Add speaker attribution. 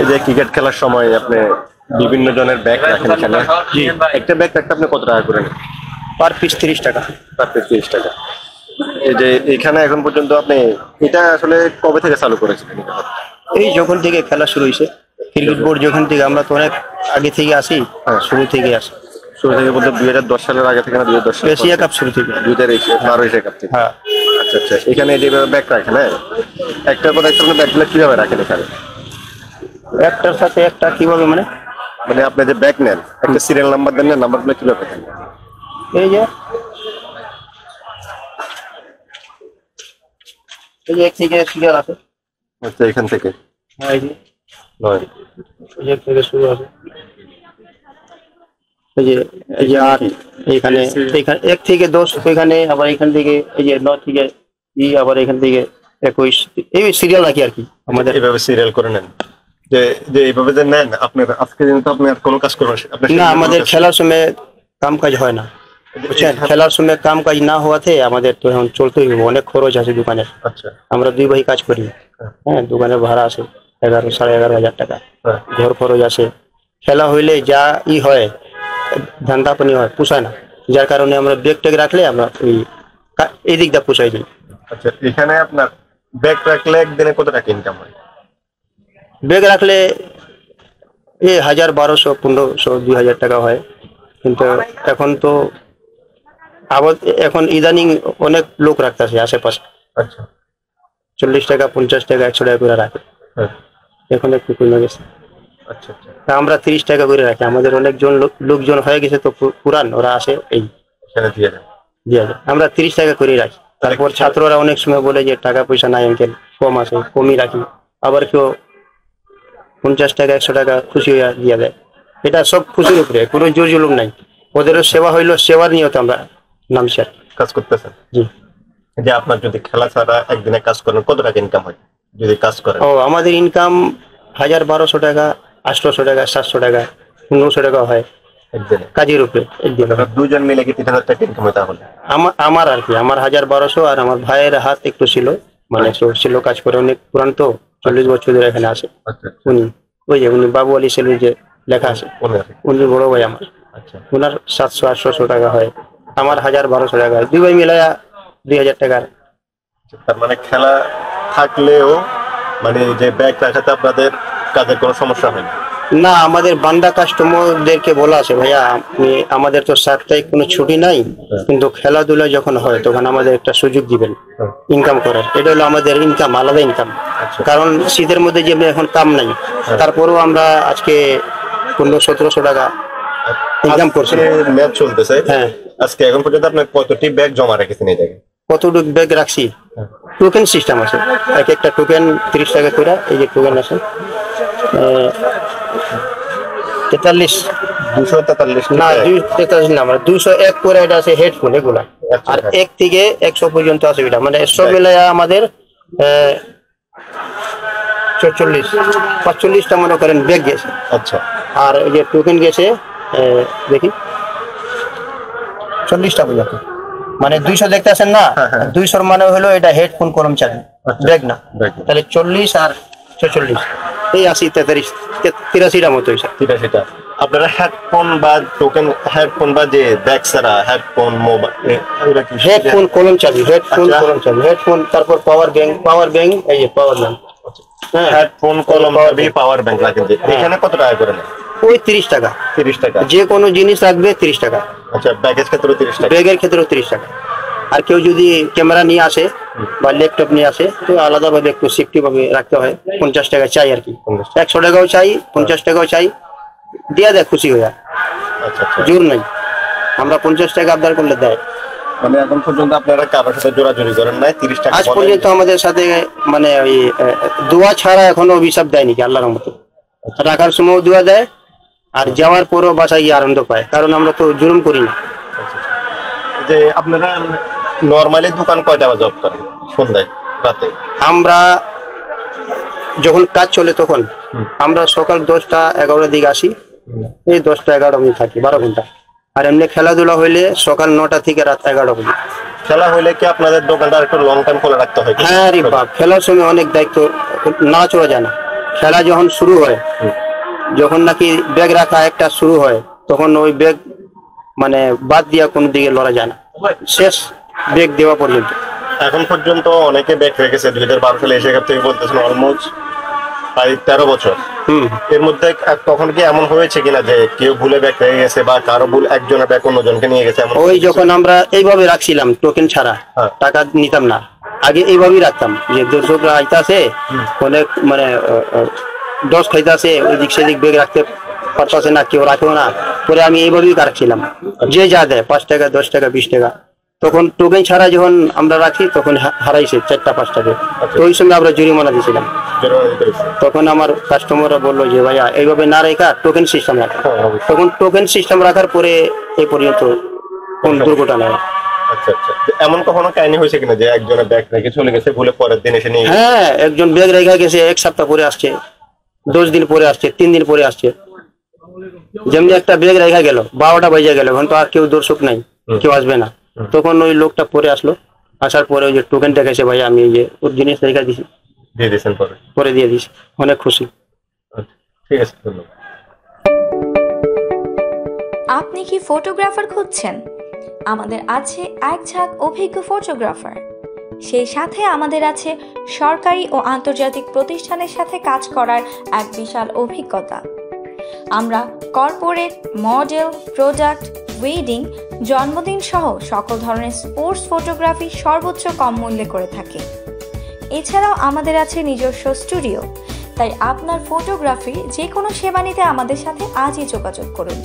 Speaker 1: এই যে ক্রিকেট খেলার সময় আপনি বিভিন্ন জনের ব্যাগ রাখেন এখানে, একটা ব্যাগ রাখতে আপনি কত টাকা করে নেন?
Speaker 2: পার পিস 30 টাকা।
Speaker 1: পার পিস 30 টাকা। এই যে এখানে এখন পর্যন্ত আপনি এটা আসলে কবে থেকে চালু করেছিলেন?
Speaker 2: এই যখন থেকে খেলা শুরু হয়েছে, ক্রিকেট বোর্ড যখন থেকে, আমরা তো অনেক আগে থেকে আসি, শুরু থেকে আসি।
Speaker 1: শুরু থেকে বলতে 2010 সালের আগে থেকে না 2010 সাল?
Speaker 2: এশিয়া কাপ শুরু থেকে,
Speaker 1: 2012 এশিয়া কাপ থেকে।
Speaker 2: হ্যাঁ।
Speaker 1: আচ্ছা আচ্ছা, এখানে যেভাবে ব্যাগ রাখেন, হ্যাঁ, একটার পর একটা ব্যাগগুলো কিভাবে রাখেন এখানে?
Speaker 2: একটার সাথে একটা কিভাবে মানে?
Speaker 1: মানে আপনি যে ব্যাগ নেন, একটা সিরিয়াল নাম্বার দেন না, নাম্বারগুলো কিভাবে দেন?
Speaker 2: এই যে এক থেকে সিরিয়াল আছে।
Speaker 1: আচ্ছা, এখান থেকে?
Speaker 2: হ্যাঁ, এই যে
Speaker 1: নয়,
Speaker 2: এক থেকে শুরু আছে। এই যে 8, এখানে এখানে 1 থেকে 10, এখানে আবার এখান থেকে এই যে 9 থেকে আবার এখান থেকে 21, এই সিরিয়াল রাখি আর কি আমাদের।
Speaker 1: এইভাবে সিরিয়াল করে নেন যে যে এইভাবে যে নেন আপনার। আজকে কিন্তু আপনি আর কোনো কাজ করবেন
Speaker 2: না, আমাদের খেলার সময় কাম কাজ হয় না, বুঝছেন? খেলার সময় কাম কাজ না হওয়াতে আমাদের তো এখন চলতেই হবে, অনেক খরচ আছে দোকানের।
Speaker 1: আচ্ছা,
Speaker 2: আমরা 2 ভাই কাজ করি, হ্যাঁ, দোকানের ভাড়া আছে 11,500 টাকা, ঘর খরচ আছে। খেলা হইলে যা হয়, ধান্দা পানি হয়, পোষায় না, যার কারণে আমরা ব্যাগ ট্যাগ রাখলে আমরা এই দিকটা পোষাই দিই।
Speaker 1: আচ্ছা, এখানে আপনার ব্যাগ রাখলে একদিনে কত টাকা ইনকাম হয়?
Speaker 2: ব্যাগ রাখলে 1000, 1200, 1500, 2000 টাকা হয়। কিন্তু এখন তো আবার এখন ইদানিং অনেক লোক রাখতেছে আশেপাশে।
Speaker 1: আচ্ছা,
Speaker 2: 40 টাকা, 50 টাকা, 100 টাকা করে রাখে, এখন একটু কমে গেছে।
Speaker 1: আচ্ছা আচ্ছা,
Speaker 2: আমরা 30 টাকা করে রাখি। আমাদের অনেকজন লোকজন হয়ে গেছে তো পুরান, ওরা আসে এই
Speaker 1: এখানে দিয়ে দেন।
Speaker 2: আমরা 30 টাকা করে রাখি। তারপর ছাত্ররা অনেক সময় বলে যে টাকা পয়সা নাই আঙ্কেল, কম আছে, কমই রাখি। আবার কেউ 50 টাকা, 100 টাকা খুশি হয়ে দিয়ে দেয়। এটা সব খুশির উপরে, কোনো জোর জুলুম নাই। ওদেরও সেবা হইলো, সেবার নিয়ত আমরা নামছি আর
Speaker 1: কাজ করতেছেন।
Speaker 2: জি।
Speaker 1: যে আপনার যদি খেলা ছাড়া একদিনে কাজ করেন কত টাকা ইনকাম হয় যদি কাজ করেন?
Speaker 2: আমাদের ইনকাম 1000-1200 টাকা, 800 টাকা, 700 টাকা, 1500 টাকা হয়
Speaker 1: একদিনে
Speaker 2: কাজের উপরে। একদিনে
Speaker 1: দুজন মিলে কি 3000 টাকা ইনকাম হয়? তাহলে
Speaker 2: আমার আর কি, আমার 1000-1200, আর আমার ভাইয়ের হাত একটু ছিল, মানে ছিল, কাজ করে, অনেক পুরান তো, 40 বছর ধরে এখানে আছে। উনি ওই যে উনি বাবু আলী সেলুন যে লেখা আছে, উনি বড় ভাই আমার।
Speaker 1: আচ্ছা,
Speaker 2: ওনার 700-800 টাকা হয়, আমার 1000-1200 টাকা, 2 ভাই মিলাইয়া 2000 টাকা।
Speaker 1: তার মানে খেলা থাকলেও মানে যে ব্যাগ রাখাতে আপনাদের কাজের কোনো সমস্যা হয়
Speaker 2: না? আমাদের বান্দা কাস্টমারদেরকে বলা আছে, ভাইয়া আমাদের তো সাপ্তাহিক কোনো ছুটি নাই, কিন্তু খেলাধুলা যখন হয় তখন আমাদের একটা সুযোগ দিবেন ইনকাম করার। এটা হলো আমাদের ইনকাম, আলাদা ইনকাম। কারণ শীতের মধ্যে যে এখন কাম নাই, তারপরেও আমরা আজকে 1500-1700 টাকা ইনকাম করছি।
Speaker 1: ম্যাচ চলতেছে,
Speaker 2: হ্যাঁ।
Speaker 1: আজকে এখন পর্যন্ত আপনার কতটি ব্যাগ জমা রেখেছেন এই জায়গায়?
Speaker 2: কতটুকু ব্যাগ রাখছি? টোকেন সিস্টেম আছে, এক একটা টোকেন 30 টাকা করে। এই যে টোকেন আছে 43,
Speaker 1: 243
Speaker 2: না 243 না, আমরা 201 করে। এটা আছে হেডফোন এগুলা, আর 1 থেকে 100 পর্যন্ত আছে। এটা মানে সব মিলাইয়া আমাদের 45টা মনে করেন ব্যাগ গেছে।
Speaker 1: আচ্ছা,
Speaker 2: আর এই যে টোকেন গেছে দেখি 40টা পর্যন্ত, মানে 200 দেখতেছেন না, 200 মানে হলো এটা হেডফোন কর্মচারী ব্যাগ না, তাহলে 40 আর 46, এই 80, 33, 83টা মতো হয়েছে।
Speaker 1: 83টা। আপনারা হেডফোন বা টোকেন, হেডফোন বা যে ব্যাগ ছাড়া হেডফোন, মোবাইল,
Speaker 2: হেডফোন কলম চাবি, হেডফোন কলম চাবি, হেডফোন, তারপর পাওয়ার ব্যাংক, এই যে পাওয়ার ব্যাংক,
Speaker 1: হেডফোন কলম চাবি, পাওয়ার ব্যাংক রাখেন। এখানে কত টাকা করে নেন?
Speaker 2: ওই 30 টাকা।
Speaker 1: 30 টাকা।
Speaker 2: যে কোনো জিনিস রাখবে 30 টাকা।
Speaker 1: আচ্ছা, ব্যাগের ক্ষেত্রে 30 টাকা?
Speaker 2: ব্যাগের ক্ষেত্রে 30 টাকা। আর কেউ যদি ক্যামেরা নিয়ে আসে বা ল্যাপটপ নিয়ে আসে তো আলাদাভাবে একটু সেফটি ভাবে রাখতে হয়, 50 টাকা চাই আর কি। 100 টাকাও চাই, 50 টাকাও চাই, দিয়া দেয় খুশি হয়ে।
Speaker 1: আচ্ছা,
Speaker 2: জোর নাই, আমরা 50 টাকা আবদার করলে দেয়।
Speaker 1: মানে এখন পর্যন্ত আপনারা কারোর সাথে জোরাজুরি করেন নাই? 30 টাকা
Speaker 2: আজ পর্যন্ত আমাদের সাথে মানে ওই দোয়া ছাড়া এখনো অভিশাপ দেয়নি কি, আল্লাহর রহমতে। রাখার সময় দোয়া দেয়, আর যাওয়ার পরও বাসায় গিয়ে আনন্দ পায়, কারণ আমরা তো জুলুম করি না।
Speaker 1: যে আপনারা নরমালি দোকান কয়টা বাজে অফ করেন? সন্ধ্যায়, রাতে?
Speaker 2: আমরা যখন কাজ চলে তখন আমরা সকাল 10টা-11টার দিকে আসি, এই 10টা-11টা অবধি থাকি, 12 ঘন্টা। আর এমনি খেলাধুলা হইলে সকাল 9টা থেকে রাত 11টা অবধি।
Speaker 1: খেলা হইলে কি আপনাদের দোকানটা একটু লং টাইম খোলা রাখতে হয়?
Speaker 2: হ্যাঁ রে বাপ, খেলার সময় অনেক দায়িত্ব, না চলা যায় না। খেলা যখন শুরু হয়, যখন নাকি ব্যাগ রাখা একটা শুরু হয়, তখন ওই ব্যাগ মানে বাদ দিয়া কোনো দিকে লড়া যায় না, শেষ ব্যাগ দেওয়া পর্যন্ত।
Speaker 1: এখন পর্যন্ত অনেকে ব্যাক রেখেছে, 2012 সালে এশিয়া কাপ থেকে বলতেছেন অলমোস্ট প্রায় 13 বছর। এর মধ্যে কখন কি এমন হয়েছে কিনা যে কেউ ভুলে ব্যাক রেখে গেছে বা কারো ভুল একজনের ব্যাক অন্যজনকে নিয়ে গেছে? এমন
Speaker 2: ওই যখন আমরা এইভাবে রাখছিলাম টোকেন ছাড়া,
Speaker 1: হ্যাঁ।
Speaker 2: টাকা নিতাম না, আগে এইভাবেই রাখতাম যে দর্শকরা আইতাছে অনেক মানে দশ খাইতাছে, ওই দিক সেদিক ব্যাগ রাখতে পারতাছে না, কেউ রাখেও না, পরে আমি এইভাবেই রাখছিলাম, যে যা দেয় 5 টাকা 10 টাকা 20 টাকা। তখন টোকেন ছাড়া যখন আমরা রাখি তখন হারাইছে 4টা 5টা ব্যাগ, তো ওই সময় আমরা জরিমানা দিয়েছিলাম। তখন আমার কাস্টমাররা বললো যে ভাইয়া এইভাবে না রেখা টোকেন সিস্টেম রাখা। তখন টোকেন সিস্টেম রাখার পরে এই পর্যন্ত কোন দুর্ঘটনা হয়।
Speaker 1: আচ্ছা আচ্ছা, এমন কখনো কাহিনী হয়েছে কিনা যে একজনের ব্যাগ রেখে চলে গেছে, ভুলে পরের দিন এসে নিয়ে?
Speaker 2: হ্যাঁ, একজন ব্যাগ রেখা গেছে 1 সপ্তাহ পরে আসছে, 10 দিন পরে আসছে, 3 দিন পরে আসছে। যেমনি একটা ব্যাগ রেখা গেল 12টা বাজে গেল, এখন তো আর কেউ দর্শক নাই, কেউ আসবে না, তখন ওই লোকটা পরে আসলো, আসার পরে ওই যে টোকেন দেখাইছে ভাই আমি এই যে ওর জিনিস রেখা দিছি,
Speaker 1: দিয়ে দিয়েছেন
Speaker 2: পরে দিয়ে দিছি, অনেক খুশি।
Speaker 1: ঠিক আছে, ধন্যবাদ।
Speaker 3: আপনি কি ফটোগ্রাফার খুঁজছেন? আমাদের আছে এক ঝাঁক অভিজ্ঞ ফটোগ্রাফার, সেই সাথে আমাদের আছে সরকারি ও আন্তর্জাতিক প্রতিষ্ঠানের সাথে কাজ করার এক বিশাল অভিজ্ঞতা। আমরা কর্পোরেট, মডেল, প্রোডাক্ট, ওয়েডিং, জন্মদিন সহ সকল ধরনের স্পোর্টস ফটোগ্রাফি সর্বোচ্চ কম মূল্যে করে থাকি। এছাড়াও আমাদের আছে নিজস্ব স্টুডিও, তাই আপনার ফটোগ্রাফির যে কোনো সেবা নিতে আমাদের সাথে আজই যোগাযোগ করুন।